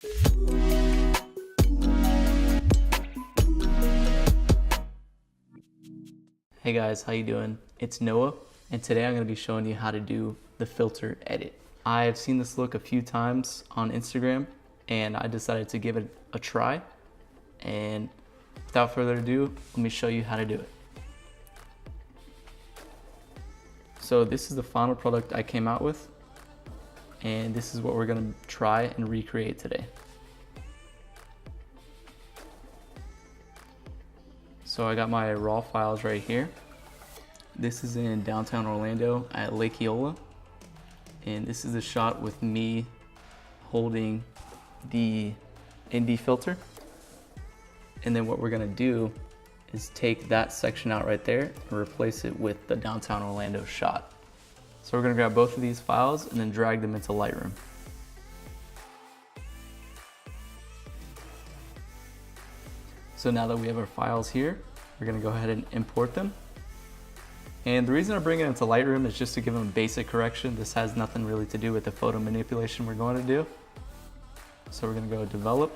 Hey guys, how you doing? It's Noah, and today I'm going to be showing you how to do the filter edit. I've seen this look a few times on Instagram, and I decided to give it a try. And without further ado, let me show you how to do it. So this is the final product I came out with, and this is what we're going to try and recreate today. So I got my raw files right here. This is in downtown Orlando at Lake Eola. And this is a shot with me holding the ND filter. And then what we're gonna do is take that section out right there and replace it with the downtown Orlando shot. So we're gonna grab both of these files and then drag them into Lightroom. So now that we have our files here, we're gonna go ahead and import them. And the reason I bring it into Lightroom is just to give them a basic correction. This has nothing really to do with the photo manipulation we're going to do. So we're gonna go develop.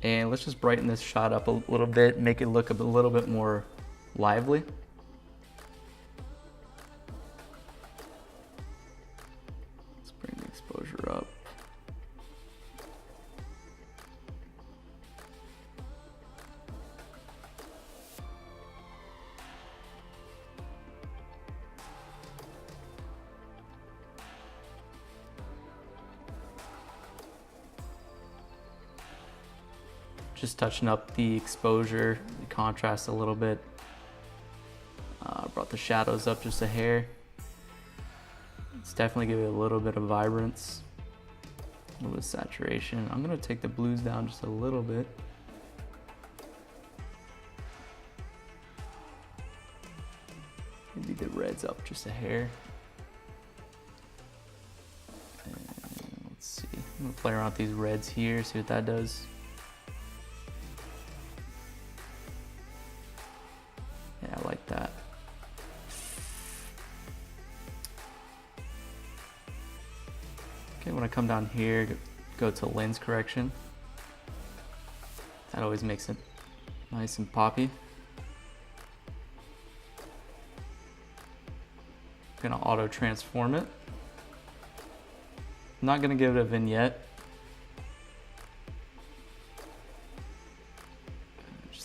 And let's just brighten this shot up a little bit, make it look a little bit more lively. Let's bring the exposure up. Just touching up the exposure, the contrast a little bit. Brought the shadows up just a hair. Let's definitely give it a little bit of vibrance, a little bit of saturation. I'm gonna take the blues down just a little bit. Maybe the reds up just a hair. And let's see, I'm gonna play around with these reds here, see what that does. Yeah, I like that. Okay, when I come down here, go to lens correction. That always makes it nice and poppy. I'm gonna auto transform it. I'm not gonna give it a vignette.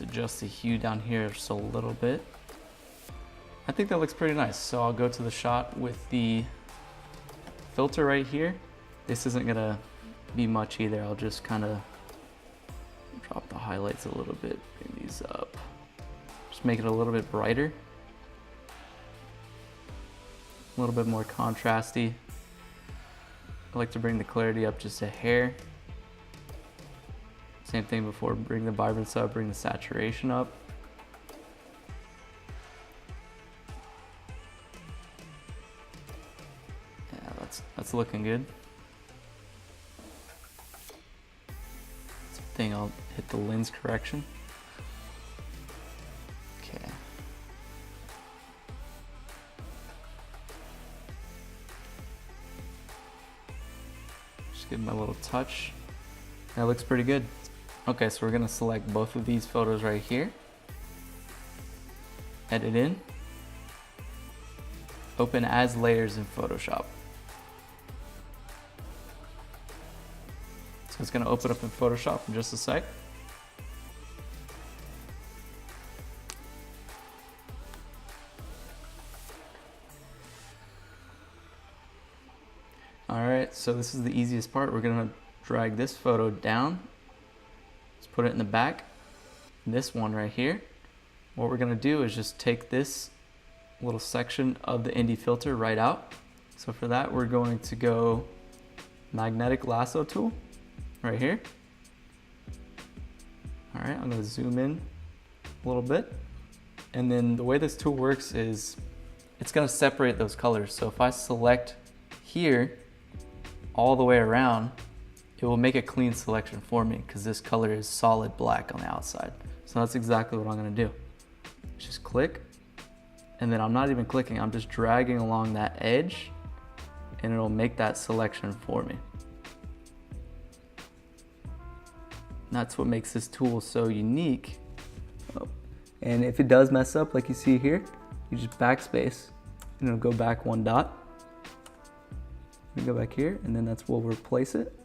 Adjust the hue down here just a little bit. I think that looks pretty nice. So I'll go to the shot with the filter right here. This isn't gonna be much either. I'll just kind of drop the highlights a little bit, bring these up. Just make it a little bit brighter. A little bit more contrasty. I like to bring the clarity up just a hair. Same thing before, bring the vibrance up, bring the saturation up. Yeah, that's looking good. Same thing, I'll hit the lens correction. Okay. Just give them a little touch. That looks pretty good. Okay, so we're gonna select both of these photos right here. Edit in. Open as layers in Photoshop. So it's gonna open up in Photoshop in just a sec. All right, so this is the easiest part. We're gonna drag this photo down. Let's put it in the back. This one right here. What we're gonna do is just take this little section of the ND filter right out. So for that, we're going to go magnetic lasso tool right here. All right, I'm gonna zoom in a little bit. And then the way this tool works is it's gonna separate those colors. So if I select here all the way around, it will make a clean selection for me because this color is solid black on the outside. So that's exactly what I'm gonna do. Just click, and then I'm not even clicking, I'm just dragging along that edge, and it'll make that selection for me. That's what makes this tool so unique. Oh. And if it does mess up, like you see here, you just backspace and it'll go back 1 dot. We go back here, and then that's where we'll replace it.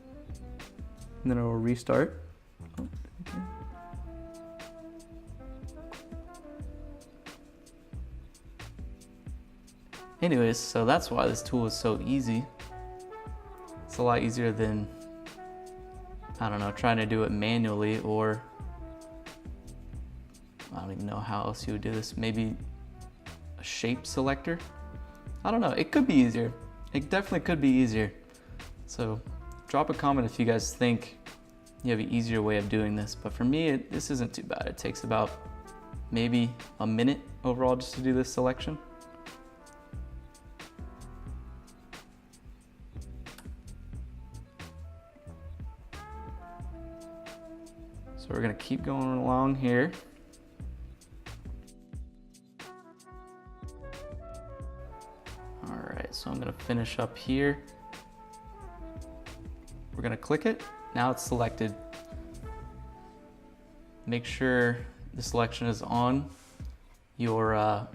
And then it'll restart. Oh, okay. Anyways, so that's why this tool is so easy. It's a lot easier than, I don't know, trying to do it manually, or I don't even know how else you would do this. Maybe a shape selector? I don't know, it could be easier. It definitely could be easier. So drop a comment if you guys think you have an easier way of doing this. But for me, this isn't too bad. It takes about maybe a minute overall just to do this selection. So we're gonna keep going along here. All right, so I'm gonna finish up here. We're gonna click it. Now it's selected. Make sure the selection is on your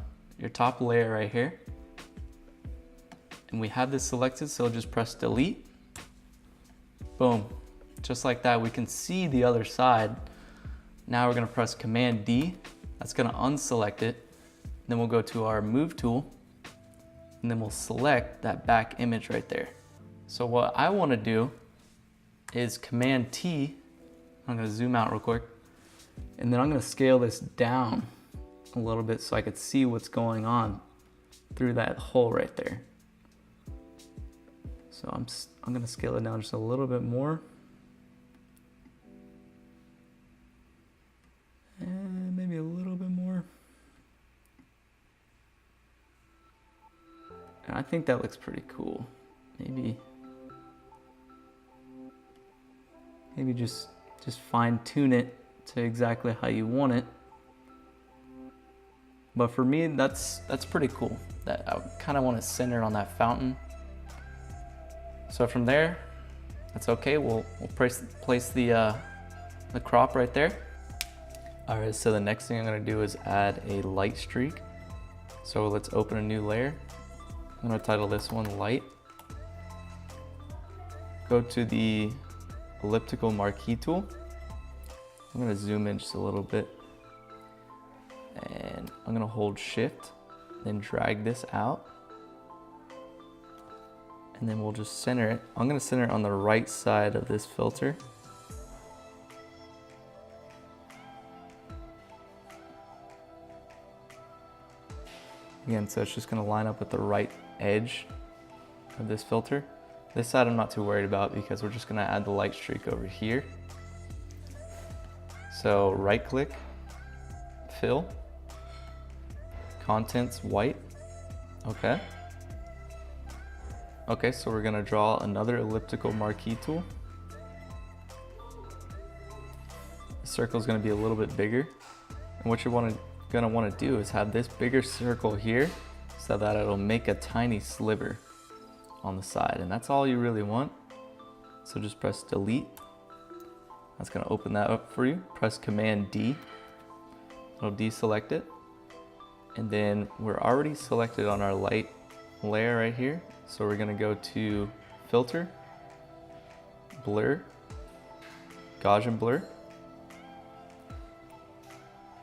top layer right here. And we have this selected, so just press delete. Boom. Just like that, we can see the other side. Now we're gonna press Command D. That's gonna unselect it. Then we'll go to our Move tool, and then we'll select that back image right there. So what I wanna do is Command T. I'm gonna zoom out real quick. And then I'm gonna scale this down a little bit so I could see what's going on through that hole right there. So I'm gonna scale it down just a little bit more. And maybe a little bit more. And I think that looks pretty cool. Maybe just fine tune it to exactly how you want it. But for me, that's pretty cool. That I kind of want to center on that fountain. So from there, that's okay. We'll place the crop right there. All right, so the next thing I'm gonna do is add a light streak. So let's open a new layer. I'm gonna title this one Light. Go to the elliptical marquee tool. I'm gonna zoom in just a little bit. And I'm gonna hold Shift, then drag this out. And then we'll just center it. I'm gonna center it on the right side of this filter. Again, so it's just gonna line up with the right edge of this filter. This side I'm not too worried about because we're just gonna add the light streak over here. So right click, fill, contents white, okay. Okay, so we're gonna draw another elliptical marquee tool. The circle is gonna be a little bit bigger. And what you're gonna wanna do is have this bigger circle here so that it'll make a tiny sliver on the side. And that's all you really want. So just press delete. That's gonna open that up for you. Press Command D. It'll deselect it. And then we're already selected on our light layer right here. So we're gonna go to Filter, Blur, Gaussian Blur.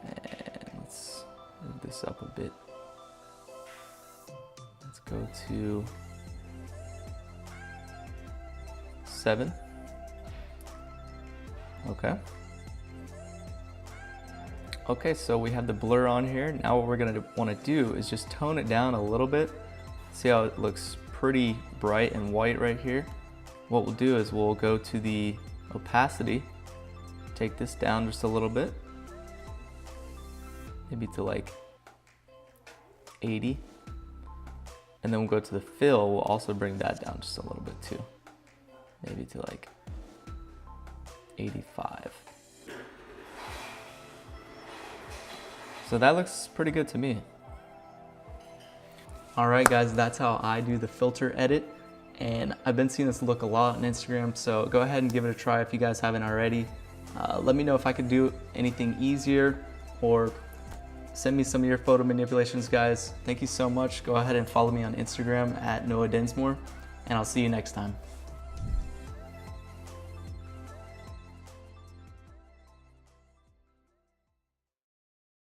And let's move this up a bit. Let's go to 7. Okay. Okay, so we have the blur on here. Now what we're gonna wanna do is just tone it down a little bit. See how it looks pretty bright and white right here? What we'll do is we'll go to the opacity, take this down just a little bit, maybe to like 80. And then we'll go to the fill, we'll also bring that down just a little bit too. Maybe to like 85. So that looks pretty good to me. All right guys, that's how I do the filter edit. And I've been seeing this look a lot on Instagram, so go ahead and give it a try if you guys haven't already. Let me know if I could do anything easier, or send me some of your photo manipulations, guys. Thank you so much. Go ahead and follow me on Instagram at Noah Densmore, and I'll see you next time.